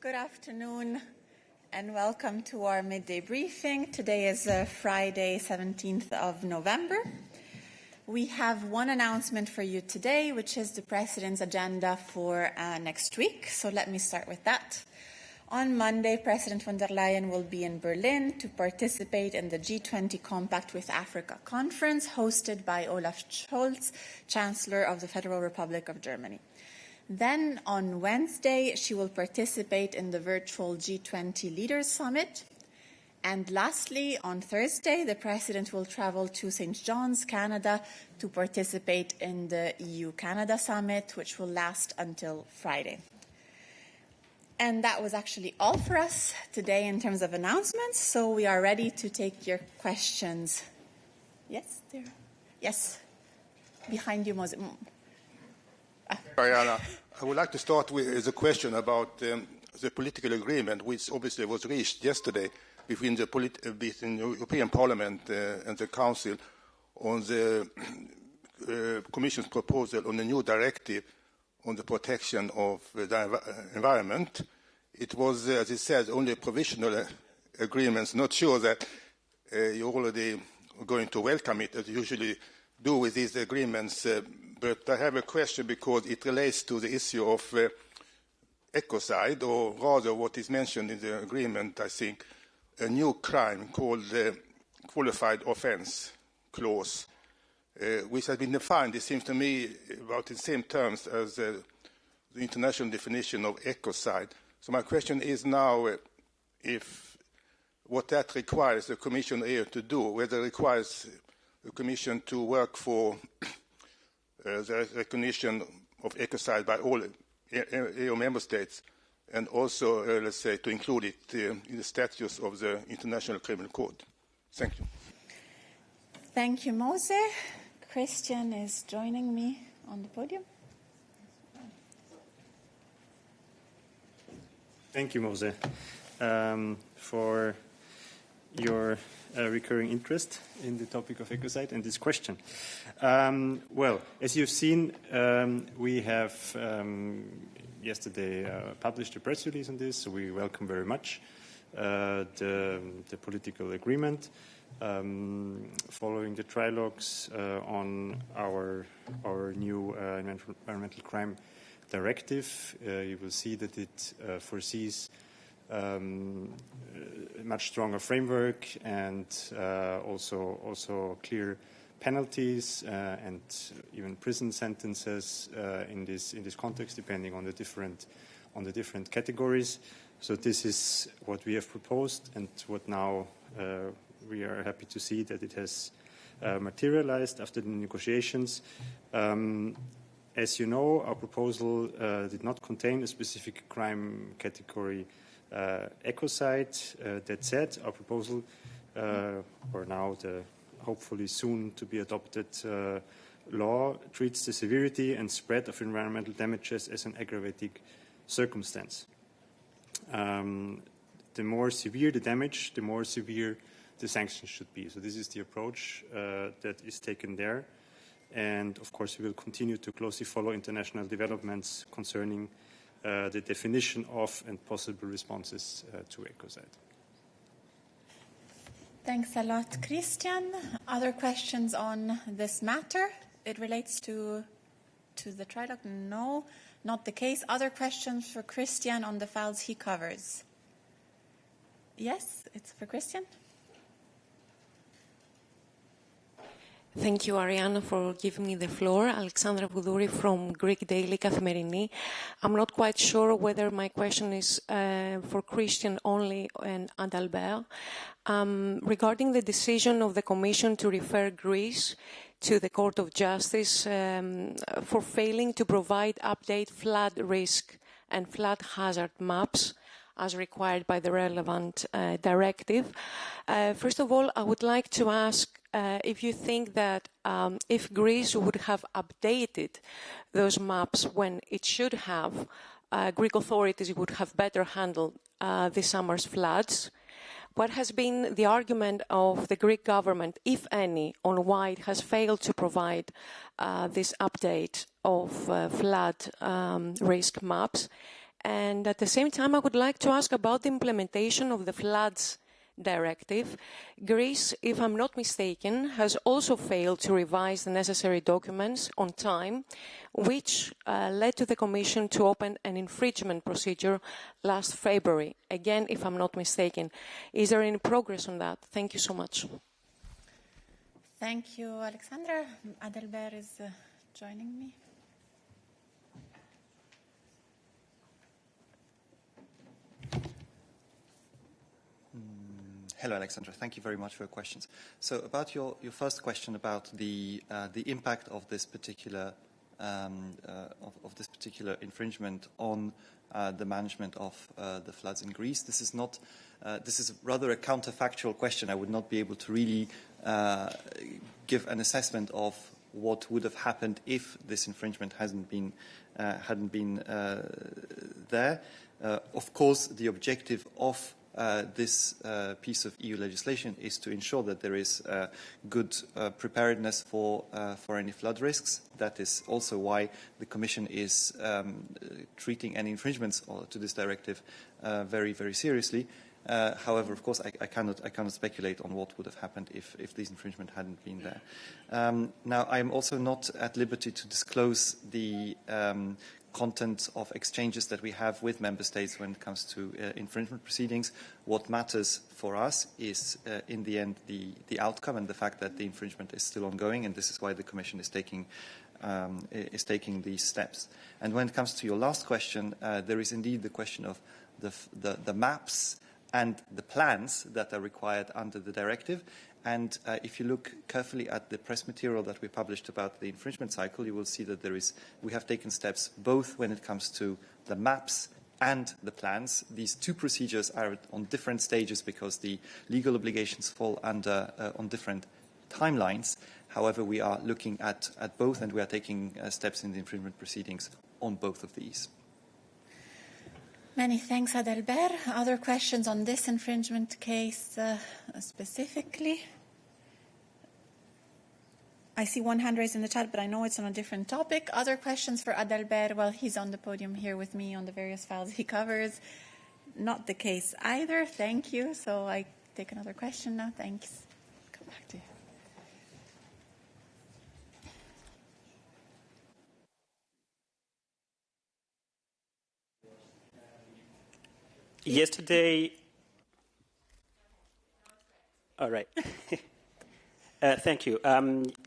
Good afternoon and welcome to our midday briefing. Today is Friday, 17th of November. We have one announcement for you today, which is the President's agenda for next week. So let me start with that. On Monday, President von der Leyen will be in Berlin to participate in the G20 Compact with Africa conference hosted by Olaf Scholz, Chancellor of the Federal Republic of Germany. Then on Wednesday, she will participate in the virtual G20 Leaders Summit. And lastly, on Thursday, the President will travel to St. John's, Canada, to participate in the EU-Canada Summit, which will last until Friday. And that was actually all for us today in terms of announcements. So we are ready to take your questions. Yes, there. Yes, behind you, Moses. Arianna, I would like to start with a question about the political agreement, which obviously was reached yesterday between the European Parliament and the Council on the Commission's proposal on a new directive on the protection of the environment. It was, as it says, only a provisional agreement. Not sure that you're already going to welcome it, as you usually do with these agreements. But I have a question because it relates to the issue of ecocide, or rather what is mentioned in the agreement, I think, a new crime called the qualified offence clause, which has been defined, it seems to me, about the same terms as the international definition of ecocide. So my question is now if what that requires the Commission here to do, whether it requires the Commission to work for the recognition of ecocide by all EU member states, and also, let's say, to include it in the statutes of the International Criminal Court. Thank you. Thank you, Mose. Christian is joining me on the podium. Thank you, Mose, for your recurring interest in the topic of ecocide and this question. Well, as you've seen, we have yesterday published a press release on this, so we welcome very much the political agreement following the trilogues on our new environmental crime directive. You will see that it foresees a much stronger framework and also clear penalties and even prison sentences in this context, depending on the different categories. So this is what we have proposed, and what now we are happy to see that it has materialized after the negotiations. As you know, our proposal did not contain a specific crime category ecocide. That said, our proposal, or now the hopefully soon to be adopted law, treats the severity and spread of environmental damages as an aggravating circumstance. The more severe the damage, the more severe the sanctions should be. So this is the approach that is taken there. And of course, we will continue to closely follow international developments concerning the definition of and possible responses to ecocide. Thanks a lot, Christian. Other questions on this matter? It relates to the trilogue? No, not the case. Other questions for Christian on the files he covers? Yes, it's for Christian. Thank you, Arianna, for giving me the floor. Alexandra Voudouri from Greek Daily Καθημερινή. I'm not quite sure whether my question is for Christian only and Adalbert. Regarding the decision of the Commission to refer Greece to the Court of Justice for failing to provide update flood risk and flood hazard maps as required by the relevant directive. First of all, I would like to ask if you think that if Greece would have updated those maps when it should have, Greek authorities would have better handled this summer's floods. What has been the argument of the Greek government, if any, on why it has failed to provide this update of flood risk maps? And at the same time, I would like to ask about the implementation of the floods directive. Greece, if I'm not mistaken, has also failed to revise the necessary documents on time, which led to the Commission to open an infringement procedure last February. Again, if I'm not mistaken. Is there any progress on that? Thank you so much. Thank you, Alexandra. Adalbert is joining me. Hello, Alexandra. Thank you very much for your questions. So, about your first question about the impact of this particular infringement on the management of the floods in Greece, this is rather a counterfactual question. I would not be able to really give an assessment of what would have happened if this infringement hadn't been there. Of course, the objective of this piece of EU legislation is to ensure that there is good preparedness for any flood risks. That is also why the Commission is treating any infringements to this directive very, very seriously. However, of course, I cannot speculate on what would have happened if this infringement hadn't been there. Now, I am also not at liberty to disclose the content of exchanges that we have with member states when it comes to infringement proceedings. What matters for us is, in the end, the outcome and the fact that the infringement is still ongoing, and this is why the Commission is taking these steps. And when it comes to your last question, there is indeed the question of the maps and the plans that are required under the directive. And if you look carefully at the press material that we published about the infringement cycle, you will see that we have taken steps both when it comes to the maps and the plans. These two procedures are on different stages because the legal obligations fall under on different timelines. However, we are looking at both, and we are taking steps in the infringement proceedings on both of these. Many thanks, Adalbert. Other questions on this infringement case specifically? I see one hand raised in the chat, but I know it's on a different topic. Other questions for Adalbert while he's on the podium here with me on the various files he covers? Not the case either. Thank you. So I take another question now. Thanks. Come back to you. Yesterday, all right. Thank you.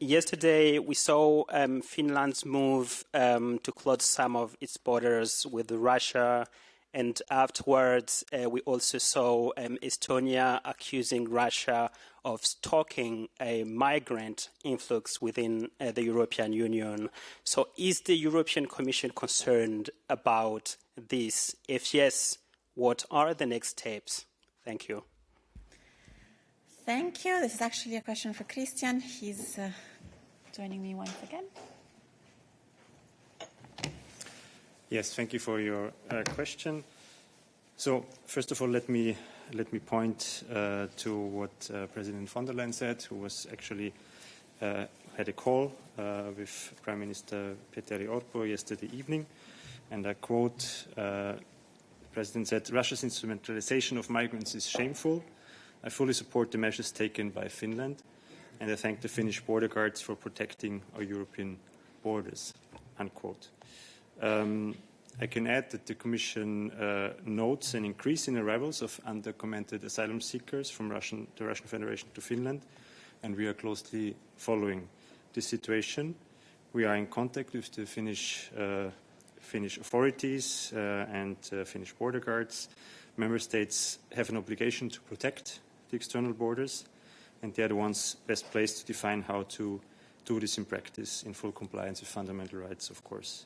Yesterday, we saw Finland's move to close some of its borders with Russia, and afterwards, we also saw Estonia accusing Russia of stalking a migrant influx within the European Union. So, is the European Commission concerned about this? If yes, what are the next steps? Thank you. Thank you. This is actually a question for Christian. He's joining me once again. Yes, thank you for your question. So, first of all, let me point to what President von der Leyen said, who was actually had a call with Prime Minister Petteri Orpo yesterday evening, and I quote. The President said, Russia's instrumentalization of migrants is shameful. I fully support the measures taken by Finland, and I thank the Finnish border guards for protecting our European borders, unquote. I can add that the Commission notes an increase in arrivals of undocumented asylum seekers from the Russian Federation to Finland, and we are closely following this situation. We are in contact with the Finnish authorities and Finnish border guards. Member states have an obligation to protect the external borders, and they are the ones best placed to define how to do this in practice in full compliance with fundamental rights, of course.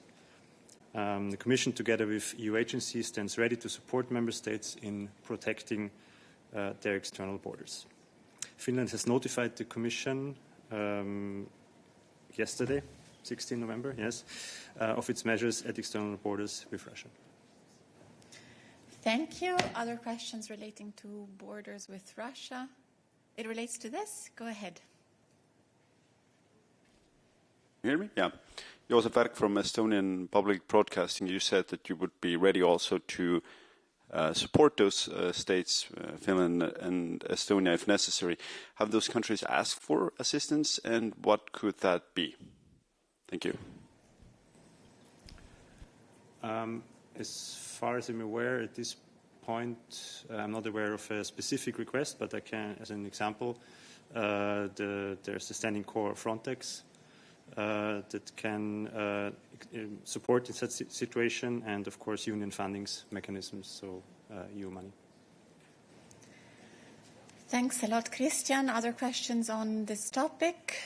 The Commission, together with EU agencies, stands ready to support Member States in protecting their external borders. Finland has notified the Commission yesterday, 16 November, yes, of its measures at external borders with Russia. Thank you. Other questions relating to borders with Russia? It relates to this? Go ahead. Hear me? Yeah. Josef Berg from Estonian Public Broadcasting, you said that you would be ready also to support those states, Finland and Estonia, if necessary. Have those countries asked for assistance, and what could that be? Thank you. As far as I'm aware, at this point, I'm not aware of a specific request, but I can, as an example, there's a standing core of Frontex that can support in such situation, and of course union fundings mechanisms, so EU money. Thanks a lot, Christian. Other questions on this topic?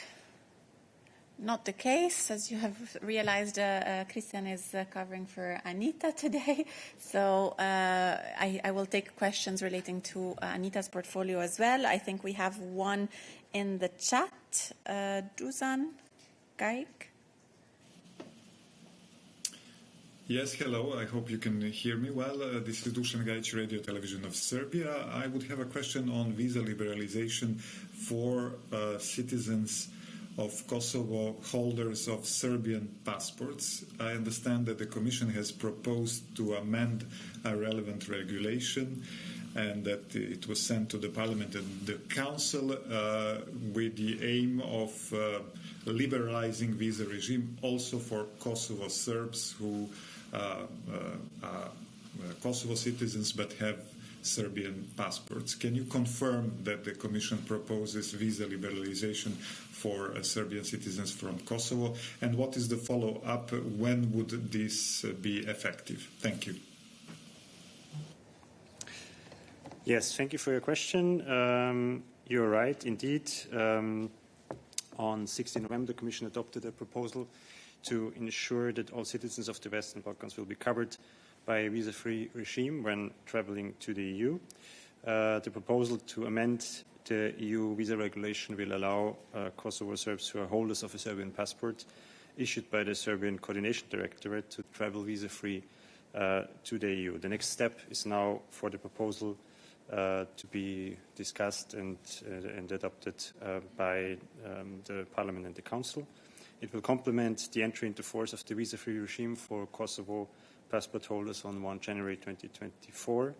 Not the case. As you have realized, Christian is covering for Anita today. So I will take questions relating to Anita's portfolio as well. I think we have one in the chat. Dusan Gaik. Yes, hello. I hope you can hear me well. This is Dusan Gajic, Radio Television of Serbia. I would have a question on visa liberalization for citizens of Kosovo holders of Serbian passports. I understand that the Commission has proposed to amend a relevant regulation and that it was sent to the Parliament and the Council with the aim of liberalizing visa regime also for Kosovo Serbs who are Kosovo citizens but have Serbian passports. Can you confirm that the Commission proposes visa liberalization for Serbian citizens from Kosovo? And what is the follow-up? When would this be effective? Thank you. Yes, thank you for your question. You're right, indeed. On 16 November, the Commission adopted a proposal to ensure that all citizens of the Western Balkans will be covered by a visa-free regime when traveling to the EU. The proposal to amend the EU visa regulation will allow Kosovo Serbs who are holders of a Serbian passport issued by the Serbian Coordination Directorate to travel visa-free to the EU. The next step is now for the proposal to be discussed and adopted by the Parliament and the Council. It will complement the entry into force of the visa-free regime for Kosovo passport holders on 1 January 2024.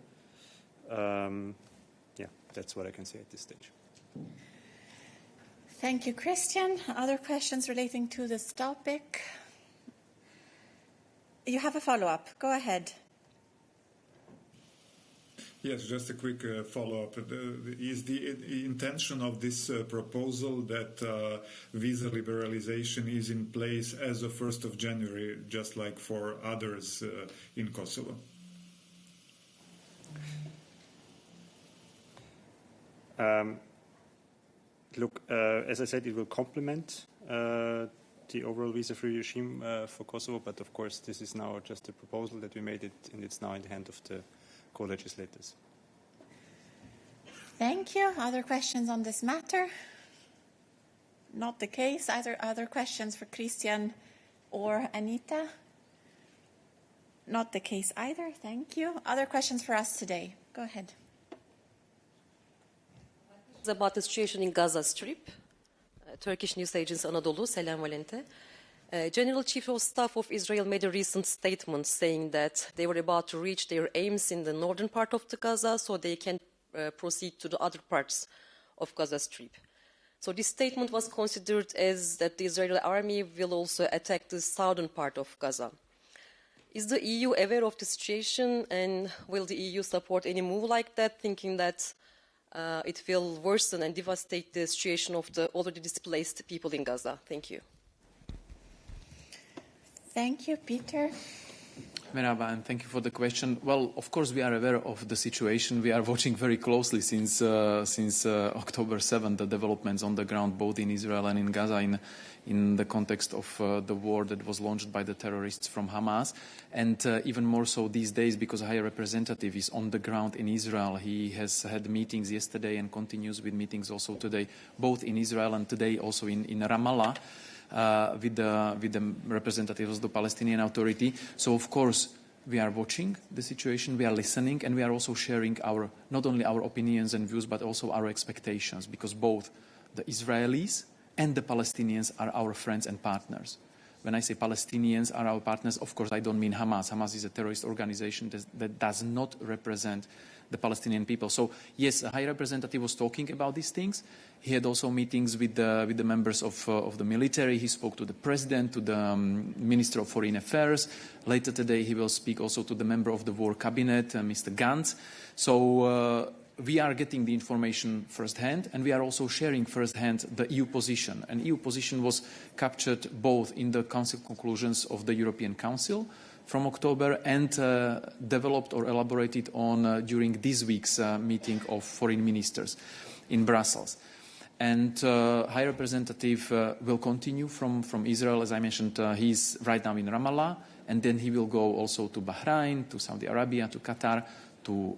Yeah, that's what I can say at this stage. Thank you, Christian. Other questions relating to this topic? You have a follow-up. Go ahead. Yes, just a quick follow-up. Is the intention of this proposal that visa liberalization is in place as of 1st of January, just like for others in Kosovo? Look, as I said, it will complement the overall visa-free regime for Kosovo, but of course this is now just a proposal that we made it, and it's now in the hand of the co-legislators. Thank you. Other questions on this matter? Not the case. Other questions for Christian or Anita? Not the case either. Thank you. Other questions for us today? Go ahead. It's about the situation in Gaza Strip. Turkish news agency Anadolu, Selam Valente. General Chief of Staff of Israel made a recent statement saying that they were about to reach their aims in the northern part of the Gaza so they can proceed to the other parts of Gaza Strip. So this statement was considered as that the Israeli army will also attack the southern part of Gaza. Is the EU aware of the situation, and will the EU support any move like that, thinking that it will worsen and devastate the situation of the already displaced people in Gaza? Thank you. Thank you, Peter. Merhaba, and thank you for the question. Well, of course, we are aware of the situation. We are watching very closely since October 7th the developments on the ground, both in Israel and in Gaza, in the context of the war that was launched by the terrorists from Hamas, and even more so these days because a High Representative is on the ground in Israel. He has had meetings yesterday and continues with meetings also today, both in Israel and today also in Ramallah. With the representatives of the Palestinian Authority. So, of course, we are watching the situation, we are listening, and we are also sharing not only our opinions and views, but also our expectations, because both the Israelis and the Palestinians are our friends and partners. When I say Palestinians are our partners, of course, I don't mean Hamas. Hamas is a terrorist organization that does not represent the Palestinian people. So, yes, a High Representative was talking about these things. He had also meetings with the members of the military. He spoke to the president, to the Minister of Foreign Affairs. Later today, he will speak also to the member of the War Cabinet, Mr. Gantz. So we are getting the information firsthand, and we are also sharing firsthand the EU position. And EU position was captured both in the Council conclusions of the European Council from October and developed or elaborated on during this week's meeting of foreign ministers in Brussels. And High Representative will continue from Israel. As I mentioned, he's right now in Ramallah, and then he will go also to Bahrain, to Saudi Arabia, to Qatar, to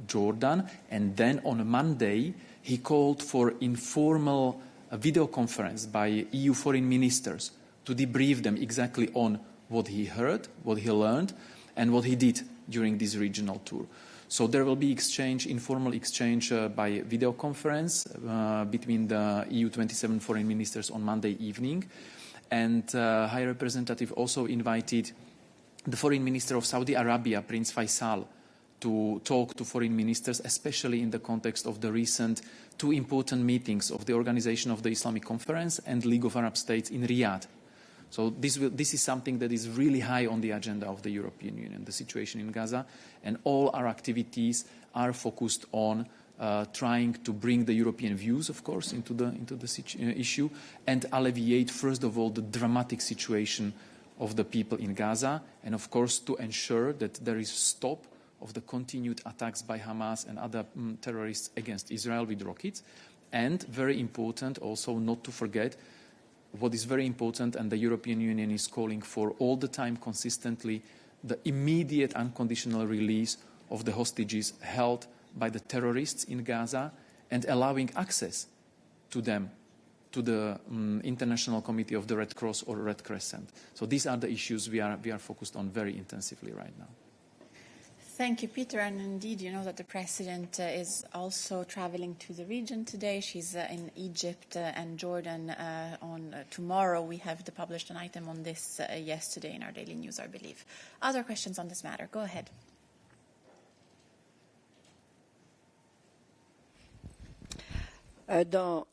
Jordan. And then on Monday, he called for informal video conference by EU foreign ministers to debrief them exactly on what he heard, what he learned, and what he did during this regional tour. So there will be exchange, informal exchange by video conference between the EU 27 foreign ministers on Monday evening. And High Representative also invited the foreign minister of Saudi Arabia, Prince Faisal, to talk to foreign ministers, especially in the context of the recent two important meetings of the Organization of the Islamic Conference and League of Arab States in Riyadh. So this is something that is really high on the agenda of the European Union, the situation in Gaza, and all our activities are focused on trying to bring the European views, of course, into the issue, and alleviate, first of all, the dramatic situation of the people in Gaza, and of course to ensure that there is a stop of the continued attacks by Hamas and other terrorists against Israel with rockets, and very important also not to forget what is very important, and the European Union is calling for all the time consistently, the immediate unconditional release of the hostages held by the terrorists in Gaza and allowing access to them, to the International Committee of the Red Cross or Red Crescent. So these are the issues we are focused on very intensively right now. Thank you, Peter. And indeed, you know that the President is also traveling to the region today. She's in Egypt and Jordan. Tomorrow, we have published an item on this yesterday in our daily news, I believe. Other questions on this matter? Go ahead. Dans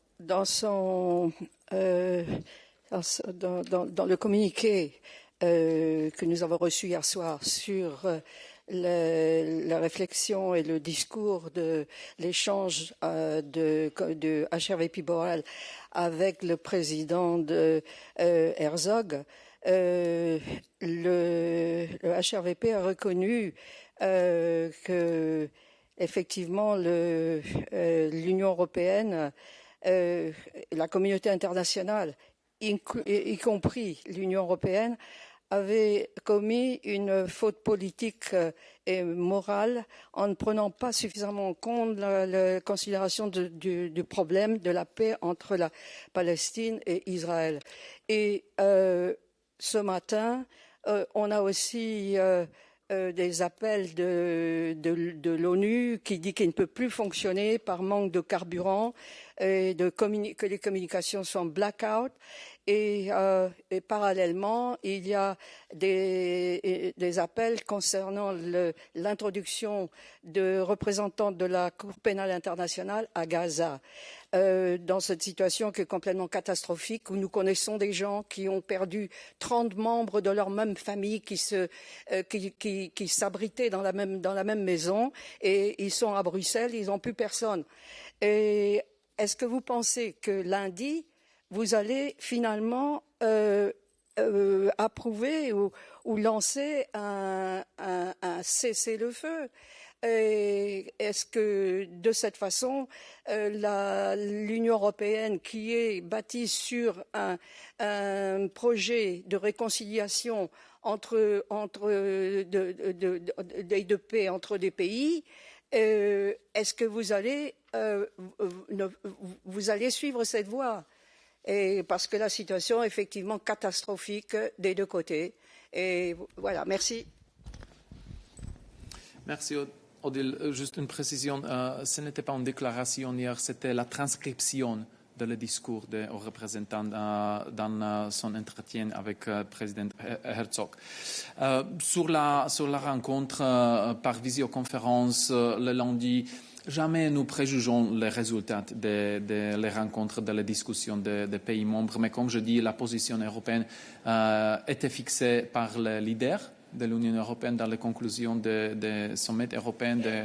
le communiqué que nous avons reçu hier soir sur la réflexion et le discours de l'échange de HRVP Borrell avec le président Herzog, le HRVP a reconnu que effectivement l'Union européenne, la communauté internationale, y compris l'Union européenne, avait commis une faute politique et morale en ne prenant pas suffisamment en compte la considération du problème de la paix entre la Palestine et Israël. Et ce matin, on a aussi des appels de l'ONU qui dit qu'il ne peut plus fonctionner par manque de carburant, et que les communications sont blackout. Et parallèlement, il y a des appels concernant l'introduction de représentants de la Cour pénale internationale à Gaza. Dans cette situation qui est complètement catastrophique, où nous connaissons des gens qui ont perdu 30 membres de leur même famille qui s'abritaient dans la même maison, et ils sont à Bruxelles, ils n'ont plus personne. Et est-ce que vous pensez que lundi, vous allez finalement approuver ou lancer un cessez-le-feu? Est-ce que de cette façon, l'Union européenne, qui est bâtie sur un projet de réconciliation de paix entre des pays, est-ce que vous allez suivre cette voie? Et parce que la situation est effectivement catastrophique des deux côtés. Et voilà, merci. Merci, Odile. Juste une précision, ce n'était pas une déclaration hier, c'était la transcription le discours des représentants dans son entretien avec le président Herzog. Sur la rencontre par visioconférence le lundi, jamais nous préjugeons les résultats des rencontres, de la discussion des pays membres, mais comme je dis, la position européenne était fixée par les leaders de l'Union européenne dans les conclusions des sommets européens, des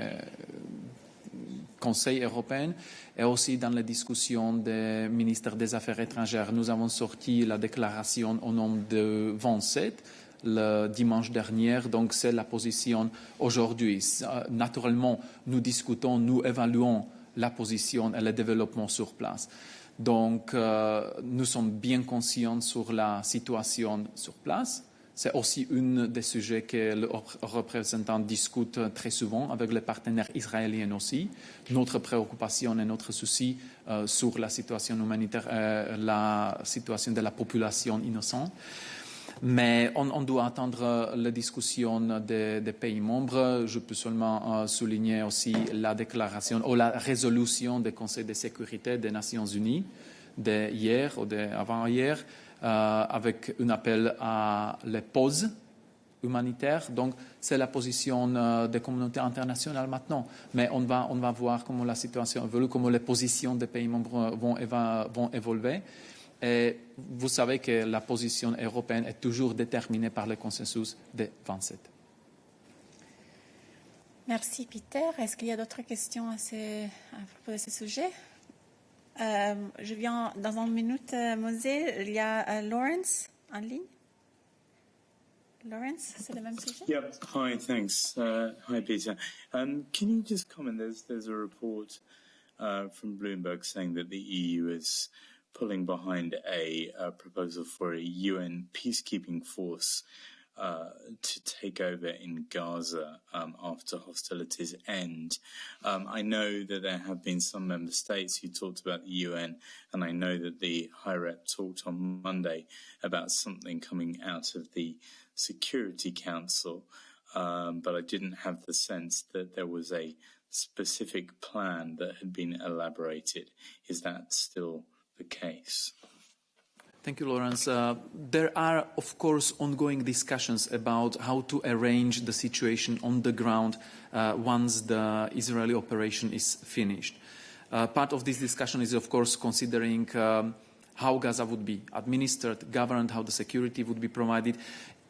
conseils européens et aussi dans les discussions des ministres des Affaires étrangères. Nous avons sorti la déclaration au nom de 27 le dimanche dernier, donc c'est la position aujourd'hui. Naturellement, nous discutons, nous évaluons la position et le développement sur place. Donc, nous sommes bien conscients sur la situation sur place. C'est aussi un des sujets que le représentant discute très souvent avec les partenaires israéliens aussi. Notre préoccupation et notre souci sur la situation humanitaire, la situation de la population innocente. Mais on doit attendre la discussion des pays membres. Je peux seulement souligner aussi la déclaration ou la résolution du Conseil de sécurité des Nations Unies d'hier ou d'avant-hier, avec un appel à la pause humanitaire. Donc, c'est la position des communautés internationales maintenant. Mais on va voir comment la situation évolue, comment les positions des pays membres vont évoluer. Et vous savez que la position européenne est toujours déterminée par le consensus des 27. Merci, Peter. Est-ce qu'il y a d'autres questions à propos de ce sujet? Je viens dans une minute, Mosé. Il y a Lawrence en ligne. Lawrence, c'est le même sujet? Yeah. Hi, thanks. Hi, Peter. Can you just comment? There's a report from Bloomberg saying that the EU is pulling behind a proposal for a UN peacekeeping force to take over in Gaza after hostilities end. I know that there have been some member states who talked about the UN, and I know that the High Rep talked on Monday about something coming out of the Security Council, but I didn't have the sense that there was a specific plan that had been elaborated. Is that still the case? Thank you, Lawrence. There are, of course, ongoing discussions about how to arrange the situation on the ground once the Israeli operation is finished. Part of this discussion is, of course, considering how Gaza would be administered, governed, how the security would be provided.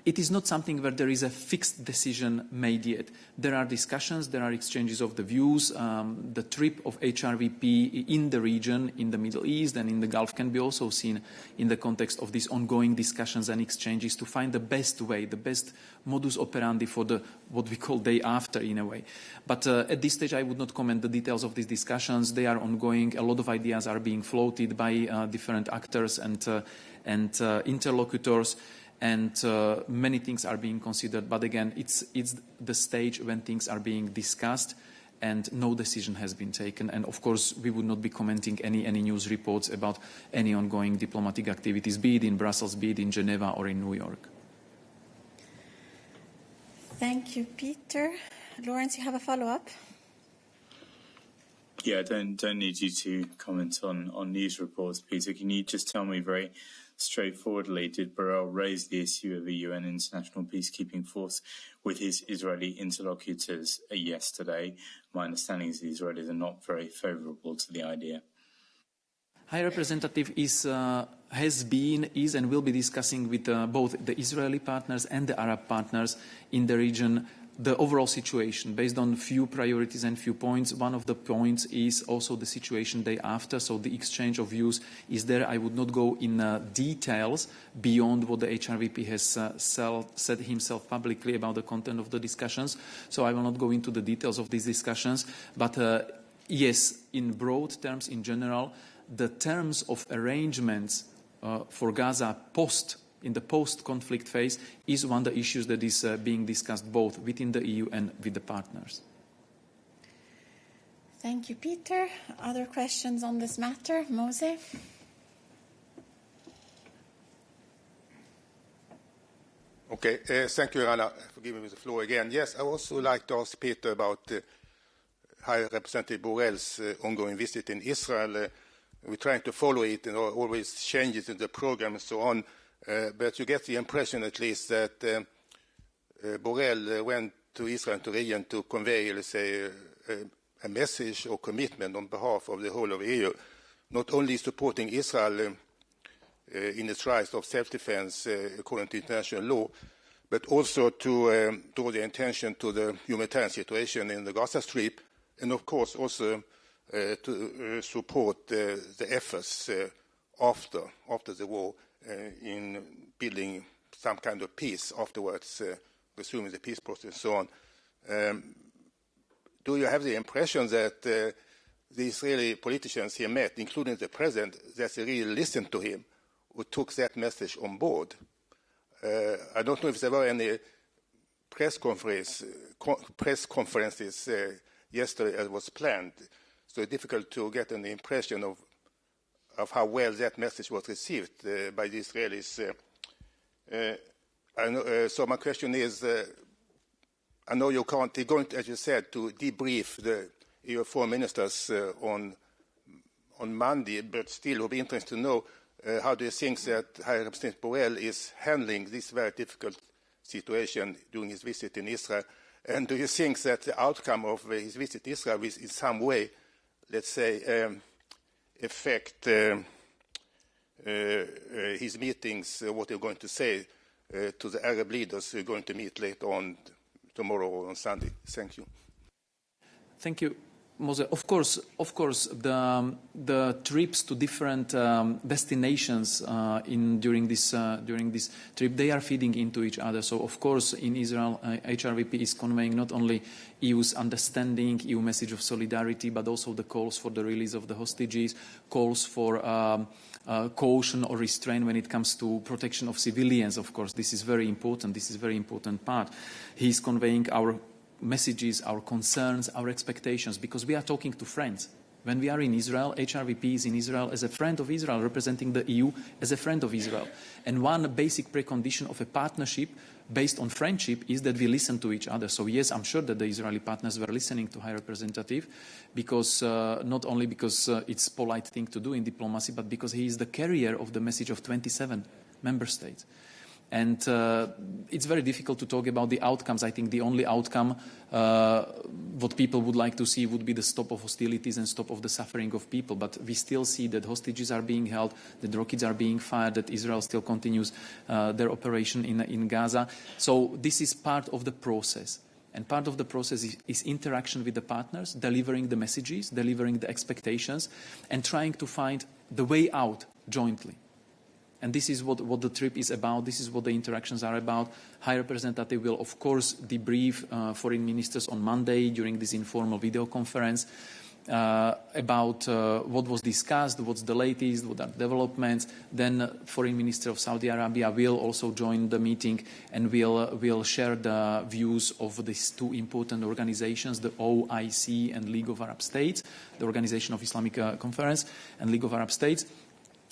It is not something where there is a fixed decision made yet. There are discussions, there are exchanges of the views. The trip of HRVP in the region, in the Middle East and in the Gulf can be also seen in the context of these ongoing discussions and exchanges to find the best way, the best modus operandi for what we call day after in a way. But at this stage I would not comment the details of these discussions. They are ongoing. A lot of ideas are being floated by different actors and interlocutors. And many things are being considered, but again, it's the stage when things are being discussed and no decision has been taken. And of course, we would not be commenting any news reports about any ongoing diplomatic activities, be it in Brussels, be it in Geneva or in New York. Thank you, Peter. Lawrence, you have a follow-up? Yeah, I don't need you to comment on news reports, Peter. Can you just tell me very straightforwardly, did Borrell raise the issue of a UN international peacekeeping force with his Israeli interlocutors yesterday? My understanding is the Israelis are not very favourable to the idea. High Representative has been, is and will be discussing with both the Israeli partners and the Arab partners in the region the overall situation based on few priorities and few points. One of the points is also the situation day after, so the exchange of views is there. I would not go in details beyond what the HRVP has said himself publicly about the content of the discussions, so I will not go into the details of these discussions. But yes, in broad terms, in general, the terms of arrangements for Gaza in the post-conflict phase is one of the issues that is being discussed both within the EU and with the partners. Thank you, Peter. Other questions on this matter? Mose? Okay, thank you, Arianna, for giving me the floor again. Yes, I also like to ask Peter about High Representative Borrell's ongoing visit in Israel. we're trying to follow it, and always changes in the program and so on. But you get the impression, at least, that Borrell went to Israel and to region to convey, let's say, a message or commitment on behalf of the whole of EU, not only supporting Israel in its rights of self-defense according to international law, but also to draw the attention to the humanitarian situation in the Gaza Strip, and of course also to support the efforts after the war in building some kind of peace afterwards, resuming the peace process and so on. Do you have the impression that the Israeli politicians he met, including the president, that they really listened to him, or took that message on board? I don't know if there were any press conferences yesterday as was planned, so it's difficult to get an impression of how well that message was received by the Israelis. So my question is, I know you're going to, as you said, to debrief the EU foreign ministers on Monday, but still it would be interesting to know how do you think that High Representative Borrell is handling this very difficult situation during his visit in Israel? And do you think that the outcome of his visit to Israel will in some way, let's say, affect his meetings, what you're going to say to the Arab leaders who are going to meet later on tomorrow or on Sunday? Thank you. Thank you, Mose. Of course, the trips to different destinations during this trip, they are feeding into each other. So, of course, in Israel, HRVP is conveying not only EU's understanding, EU message of solidarity, but also the calls for the release of the hostages, calls for caution or restraint when it comes to protection of civilians. Of course, this is very important. This is a very important part. He's conveying our messages, our concerns, our expectations, because we are talking to friends. When we are in Israel, HRVP is in Israel as a friend of Israel, representing the EU as a friend of Israel. And one basic precondition of a partnership based on friendship is that we listen to each other. So yes, I'm sure that the Israeli partners were listening to High Representative, because not only because it's a polite thing to do in diplomacy, but because he is the carrier of the message of 27 member states. And it's very difficult to talk about the outcomes. I think the only outcome, what people would like to see, would be the stop of hostilities and stop of the suffering of people. But we still see that hostages are being held, that rockets are being fired, that Israel still continues their operation in Gaza. So this is part of the process. And part of the process is interaction with the partners, delivering the messages, delivering the expectations, and trying to find the way out jointly. And this is what the trip is about. This is what the interactions are about. High Representative will, of course, debrief foreign ministers on Monday during this informal video conference about what was discussed, what's the latest, what are developments. Then Foreign Minister of Saudi Arabia will also join the meeting and will share the views of these two important organizations, the OIC and League of Arab States, the Organization of Islamic Conference and League of Arab States.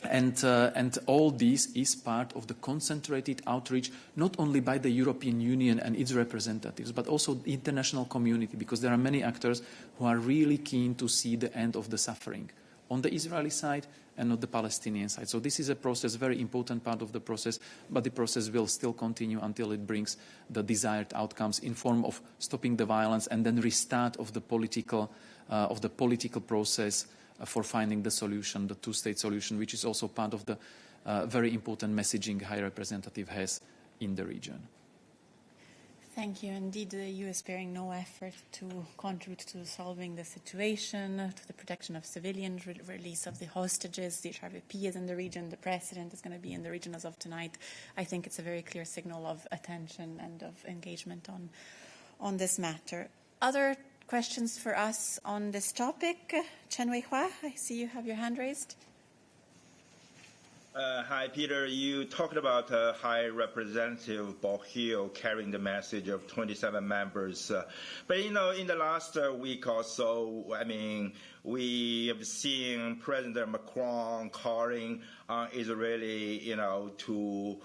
And all this is part of the concentrated outreach, not only by the European Union and its representatives, but also the international community, because there are many actors who are really keen to see the end of the suffering on the Israeli side and on the Palestinian side. So this is a process, very important part of the process, but the process will still continue until it brings the desired outcomes in form of stopping the violence and then restart of the political process for finding the solution, the two-state solution, which is also part of the very important messaging High Representative has in the region. Thank you. Indeed, the EU is sparing no effort to contribute to solving the situation, to the protection of civilians, release of the hostages. The HRVP is in the region. The President is going to be in the region as of tonight. I think it's a very clear signal of attention and of engagement on this matter. Other questions for us on this topic? Chen Weihua, I see you have your hand raised. Hi, Peter. You talked about High Representative Borrell carrying the message of 27 members. But, in the last week or so, we have seen President Macron calling on Israeli, to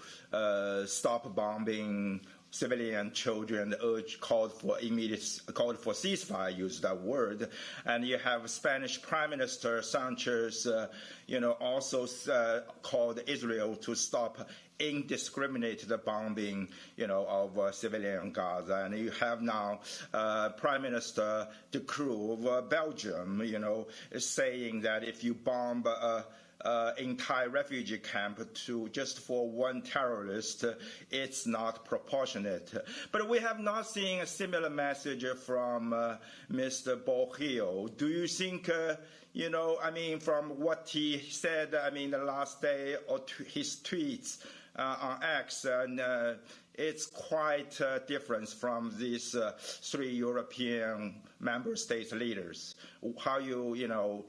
stop bombing civilian children called for ceasefire, use that word. And you have Spanish Prime Minister Sanchez, also called Israel to stop indiscriminate bombing, of civilian Gaza. And you have now Prime Minister De Croo of Belgium, saying that if you bomb entire refugee camp just for one terrorist, it's not proportionate. But we have not seen a similar message from Mr. Borrell. Do you think, from what he said, the last day or his tweets on X, and it's quite a difference from these three European member state leaders. How you,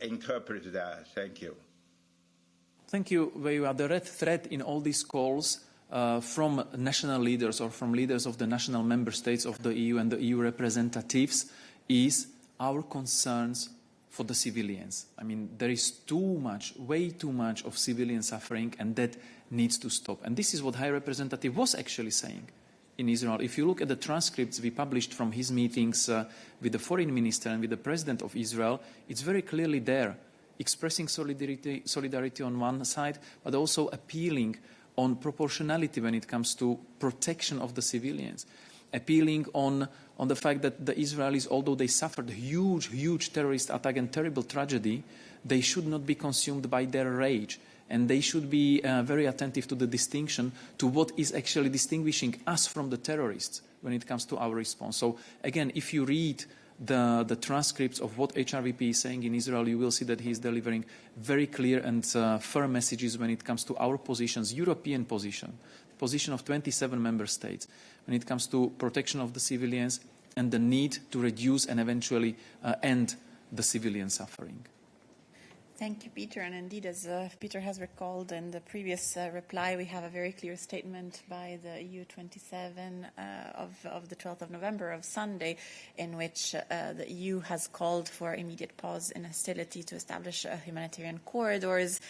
interpret that? Thank you. Thank you, Weiwa. The red thread in all these calls from national leaders or from leaders of the national member states of the EU and the EU representatives is our concerns for the civilians. There is way too much of civilian suffering, and that needs to stop. And this is what High Representative was actually saying in Israel. If you look at the transcripts we published from his meetings with the foreign minister and with the president of Israel, it's very clearly there, expressing solidarity on one side, but also appealing on proportionality when it comes to protection of the civilians, appealing on the fact that the Israelis, although they suffered a huge terrorist attack and terrible tragedy, they should not be consumed by their rage. And they should be very attentive to the distinction, to what is actually distinguishing us from the terrorists when it comes to our response. So again, if you read the transcripts of what HRVP is saying in Israel, you will see that he is delivering very clear and firm messages when it comes to our positions, European position of 27 member states, when it comes to protection of the civilians and the need to reduce and eventually end the civilian suffering. Thank you, Peter. And indeed, as Peter has recalled in the previous reply, we have a very clear statement by the EU 27 of the 12th of November, of Sunday, in which the EU has called for immediate pause in hostility to establish humanitarian corridors.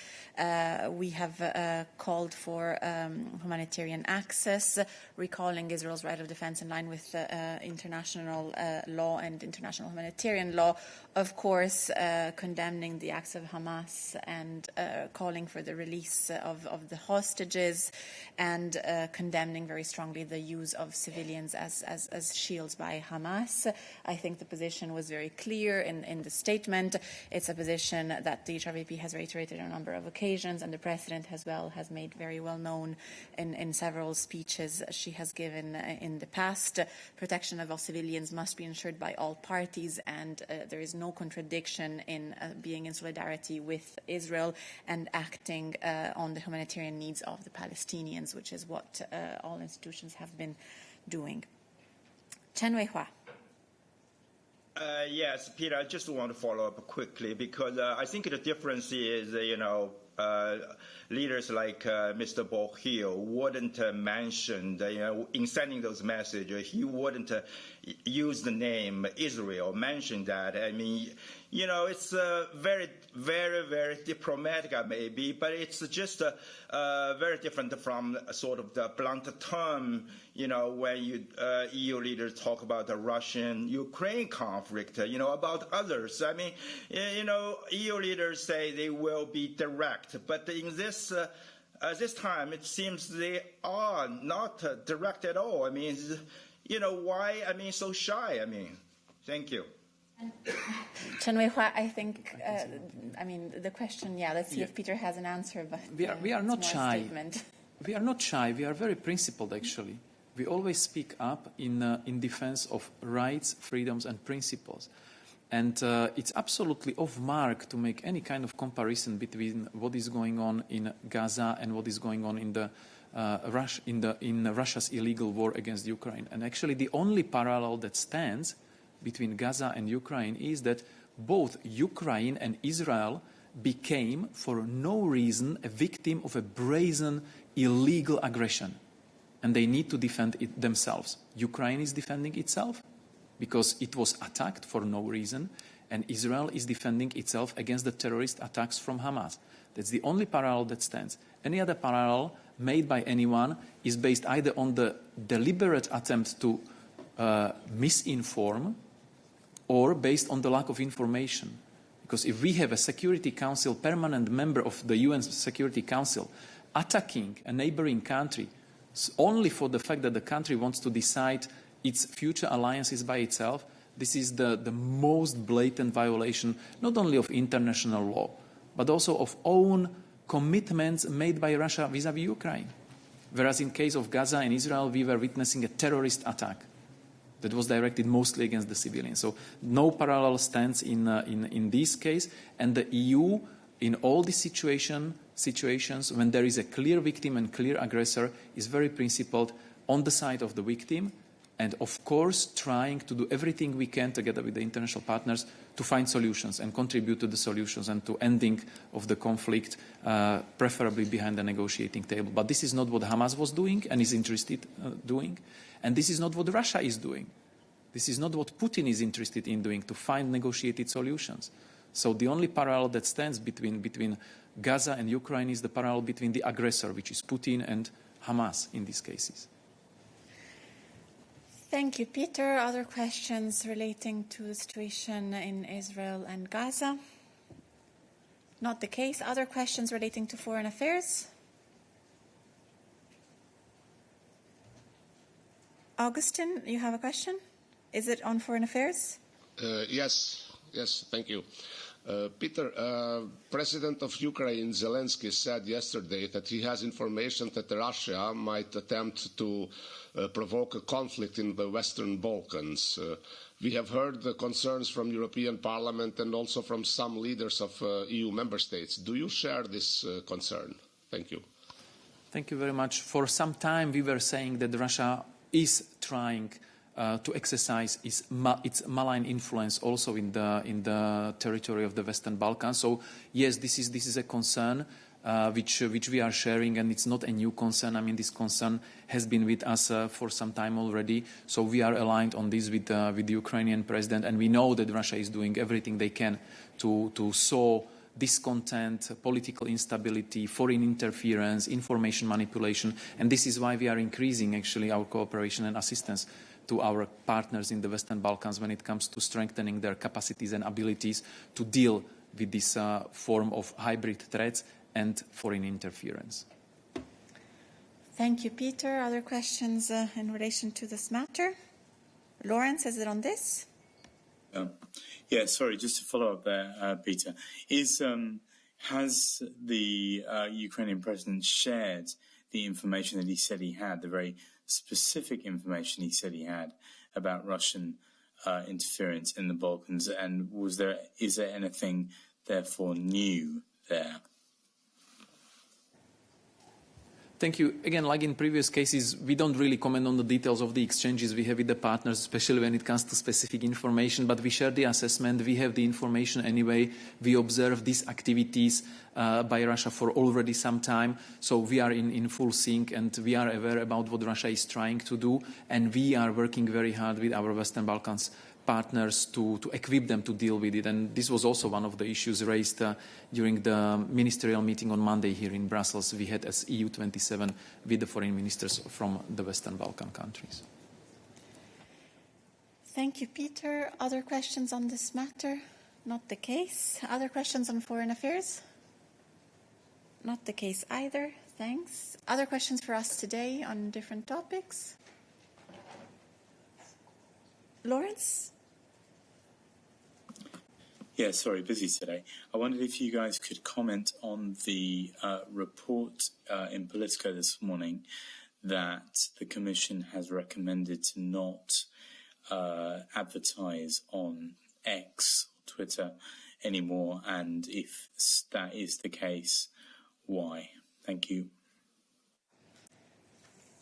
We have called for humanitarian access, recalling Israel's right of defense in line with international law and international humanitarian law, of course, condemning the acts of Hamas and calling for the release of the hostages, and condemning very strongly the use of civilians as shields by Hamas. I think the position was very clear in the statement. It's a position that the HRVP has reiterated on a number of occasions, and the President as well has made very well known in several speeches she has given in the past. Protection of all civilians must be ensured by all parties, and there is no contradiction in being in solidarity with Israel and acting on the humanitarian needs of the Palestinians, which is what all institutions have been doing. Chen Weihua. Yes, Peter, I just want to follow up quickly because I think the difference is, leaders like Mr. Borrell wouldn't mention, in sending those messages, he wouldn't use the name Israel, mention that. It's very, very, very diplomatic, maybe, but it's just very different from sort of the blunt term, when EU leaders talk about the Russian-Ukraine conflict, about others. EU leaders say they will be direct, but in this time, it seems they are not direct at all. Why? So shy. Thank you. Chen Weihua, I think, the question, let's see if Peter has an answer. But we are not shy. We are not shy. We are very principled, actually. We always speak up in defense of rights, freedoms, and principles. And it's absolutely off mark to make any kind of comparison between what is going on in Gaza and what is going on in Russia's illegal war against Ukraine. And actually, the only parallel that stands between Gaza and Ukraine is that both Ukraine and Israel became, for no reason, a victim of a brazen, illegal aggression. And they need to defend it themselves. Ukraine is defending itself because it was attacked for no reason, and Israel is defending itself against the terrorist attacks from Hamas. That's the only parallel that stands. Any other parallel made by anyone is based either on the deliberate attempt to misinform or based on the lack of information. Because if we have a Security Council permanent member of the UN Security Council attacking a neighboring country only for the fact that the country wants to decide its future alliances by itself, this is the most blatant violation not only of international law, but also of own commitments made by Russia vis-à-vis Ukraine. Whereas in case of Gaza and Israel, we were witnessing a terrorist attack that was directed mostly against the civilians. So no parallel stands in this case. And the EU, in all these situations, when there is a clear victim and clear aggressor, is very principled on the side of the victim, and of course trying to do everything we can together with the international partners to find solutions and contribute to the solutions and to ending of the conflict, preferably behind the negotiating table. But this is not what Hamas was doing and is interested in doing. And this is not what Russia is doing. This is not what Putin is interested in doing, to find negotiated solutions. So the only parallel that stands between Gaza and Ukraine is the parallel between the aggressor, which is Putin, and Hamas in these cases. Thank you, Peter. Other questions relating to the situation in Israel and Gaza? Not the case. Other questions relating to foreign affairs? Augustin, you have a question? Is it on foreign affairs? Yes, thank you. Peter, President of Ukraine, Zelensky, said yesterday that he has information that Russia might attempt to provoke a conflict in the Western Balkans. We have heard the concerns from European Parliament and also from some leaders of EU member states. Do you share this concern? Thank you. Thank you very much. For some time we were saying that Russia is trying to exercise its malign influence also in the territory of the Western Balkans. So yes, this is a concern which we are sharing, and it's not a new concern. I mean, this concern has been with us for some time already. So we are aligned on this with the Ukrainian president, and we know that Russia is doing everything they can to sow discontent, political instability, foreign interference, information manipulation, and this is why we are increasing actually our cooperation and assistance to our partners in the Western Balkans when it comes to strengthening their capacities and abilities to deal with this form of hybrid threats and foreign interference. Thank you, Peter. Other questions in relation to this matter? Lawrence, is it on this? Yeah, sorry, just to follow up there, Peter. Has the Ukrainian president shared the information that he said he had, the very specific information he said he had about Russian interference in the Balkans? And is there anything, therefore, new there? Thank you. Again, like in previous cases, we don't really comment on the details of the exchanges we have with the partners, especially when it comes to specific information, but we share the assessment. We have the information anyway. We observe these activities by Russia for already some time. So we are in full sync, and we are aware about what Russia is trying to do. And we are working very hard with our Western Balkans partners to equip them to deal with it. And this was also one of the issues raised during the ministerial meeting on Monday here in Brussels. We had as EU27 with the foreign ministers from the Western Balkan countries. Thank you, Peter. Other questions on this matter? Not the case. Other questions on foreign affairs? Not the case either. Thanks. Other questions for us today on different topics? Lawrence? Yeah, sorry, busy today. I wondered if you guys could comment on the report in Politico this morning that the Commission has recommended to not advertise on X, Twitter, anymore, and if that is the case, why? Thank you.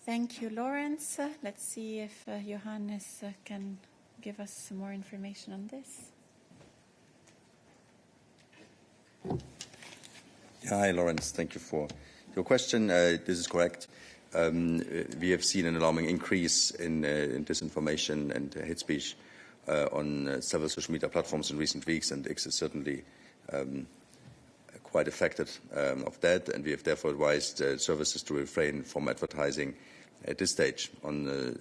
Thank you, Lawrence. Let's see if Johannes can give us some more information on this. Yeah, hi, Lawrence. Thank you for your question. This is correct. We have seen an alarming increase in disinformation and hate speech on several social media platforms in recent weeks, and X is certainly quite affected of that, and we have therefore advised services to refrain from advertising at this stage on the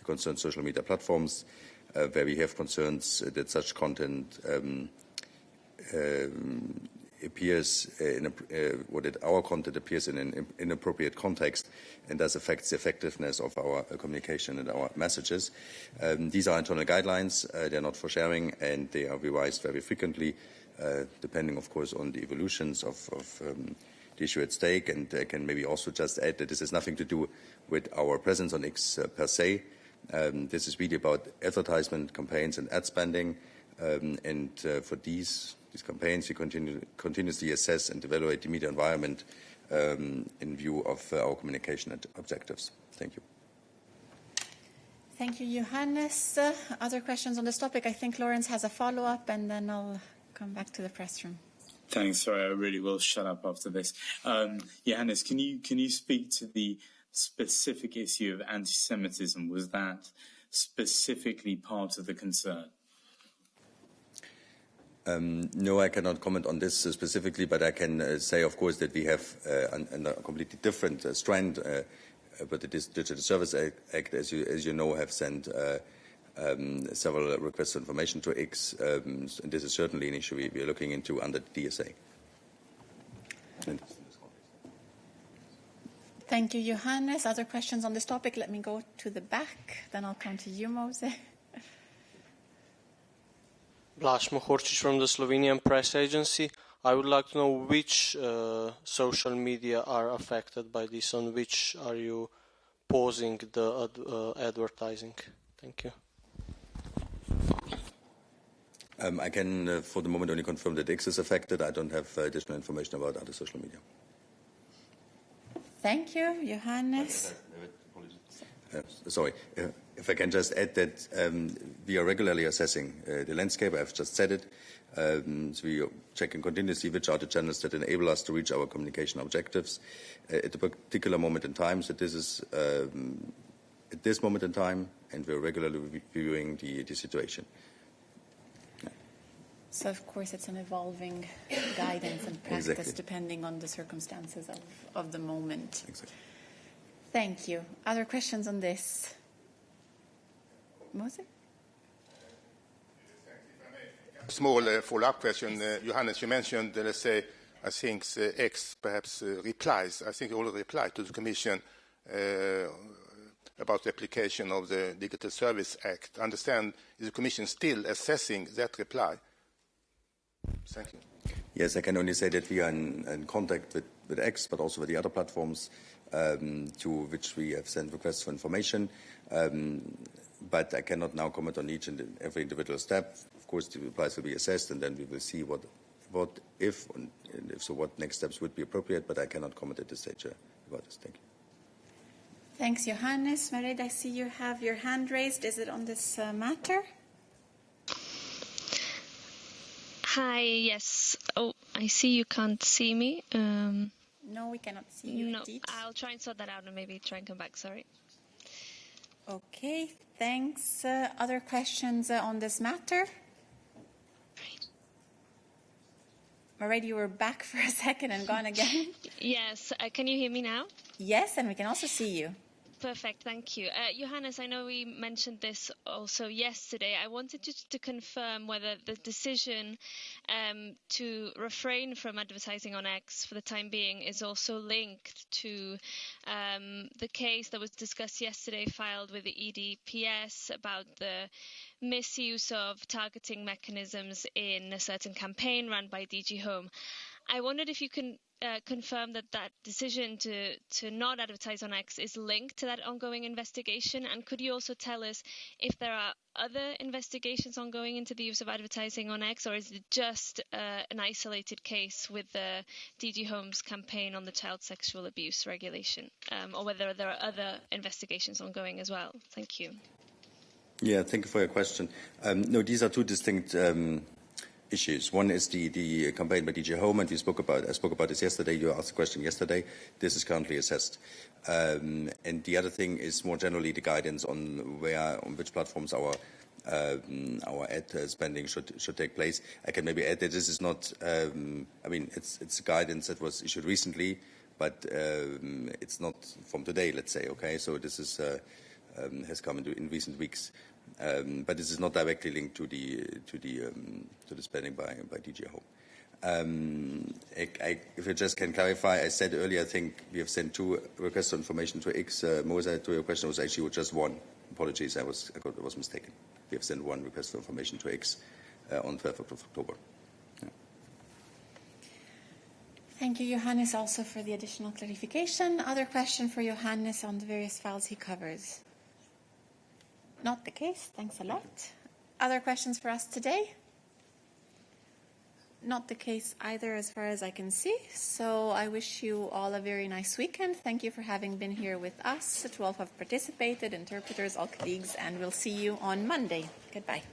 concerned social media platforms, where we have concerns that such content appears or that our content appears in an inappropriate context and thus affects the effectiveness of our communication and our messages. These are internal guidelines. They're not for sharing, and they are revised very frequently, depending, of course, on the evolutions of the issue at stake. And I can maybe also just add that this has nothing to do with our presence on X per se. This is really about advertisement campaigns and ad spending, and for these campaigns, we continuously assess and evaluate the media environment in view of our communication objectives. Thank you. Thank you, Johannes. Other questions on this topic? I think Lawrence has a follow-up, and then I'll come back to the press room. Thanks. Sorry, I really will shut up after this. Johannes, can you speak to the specific issue of anti-Semitism? Was that specifically part of the concern? No, I cannot comment on this specifically, but I can say, of course, that we have a completely different strand, but the Digital Service Act, as you know, have sent several requests for information to X, and this is certainly an issue we are looking into under the DSA. Thank you, Johannes. Other questions on this topic? Let me go to the back, then I'll come to you, Mose. Blaž Mohorčić from the Slovenian Press Agency. I would like to know which social media are affected by this, on which are you pausing the advertising? Thank you. I can, for the moment, only confirm that X is affected. I don't have additional information about other social media. Thank you, Johannes. Sorry, if I can just add that we are regularly assessing the landscape. I've just said it. So we are checking continuously which are the channels that enable us to reach our communication objectives at a particular moment in time. So this is at this moment in time, and we're regularly reviewing the situation. So, of course, it's an evolving guidance and practice depending on the circumstances of the moment. Exactly. Thank you. Other questions on this? Mose? Small follow-up question. Johannes, you mentioned, let's say, I think X perhaps replies. I think you already replied to the Commission about the application of the Digital Service Act. I understand, is the Commission still assessing that reply? Thank you. Yes, I can only say that we are in contact with X, but also with the other platforms to which we have sent requests for information. But I cannot now comment on each and every individual step. Of course, the replies will be assessed, and then we will see what if so, what next steps would be appropriate. But I cannot comment at this stage about this. Thank you. Thanks, Johannes. Marid, I see you have your hand raised. Is it on this matter? Hi, yes. Oh, I see you can't see me. No, we cannot see you. No, indeed. I'll try and sort that out and maybe try and come back. Sorry. Okay, thanks. Other questions on this matter? Marid, you were back for a second and gone again. Yes, can you hear me now? Yes, and we can also see you. Perfect, thank you. Johannes, I know we mentioned this also yesterday. I wanted to confirm whether the decision to refrain from advertising on X for the time being is also linked to the case that was discussed yesterday, filed with the EDPS, about the misuse of targeting mechanisms in a certain campaign run by DG Home. I wondered if you can confirm that decision to not advertise on X is linked to that ongoing investigation, and could you also tell us if there are other investigations ongoing into the use of advertising on X, or is it just an isolated case with the DG Home's campaign on the child sexual abuse regulation, or whether there are other investigations ongoing as well? Thank you. Yeah, thank you for your question. No, these are two distinct issues. One is the campaign by DG Home, and I spoke about this yesterday. You asked a question yesterday. This is currently assessed. And the other thing is more generally the guidance on which platforms our ad spending should take place. I can maybe add that this is not. It's guidance that was issued recently but it's not from today, let's say. Okay, so this is has come in recent weeks, but this is not directly linked to the spending by DG Home. If I just can clarify, I said earlier, I think we have sent 2 requests for information to X. Mosa, to your question, was actually just 1. Apologies, I was mistaken. We have sent 1 request for information to X on 12th of October. Yeah. Thank you, Johannes, also for the additional clarification. Other question for Johannes on the various files he covers? Not the case. Thanks a lot. Other questions for us today? Not the case either as far as I can see. So I wish you all a very nice weekend. Thank you for having been here with us, to all who have participated, interpreters, all colleagues, and we'll see you on Monday. Goodbye.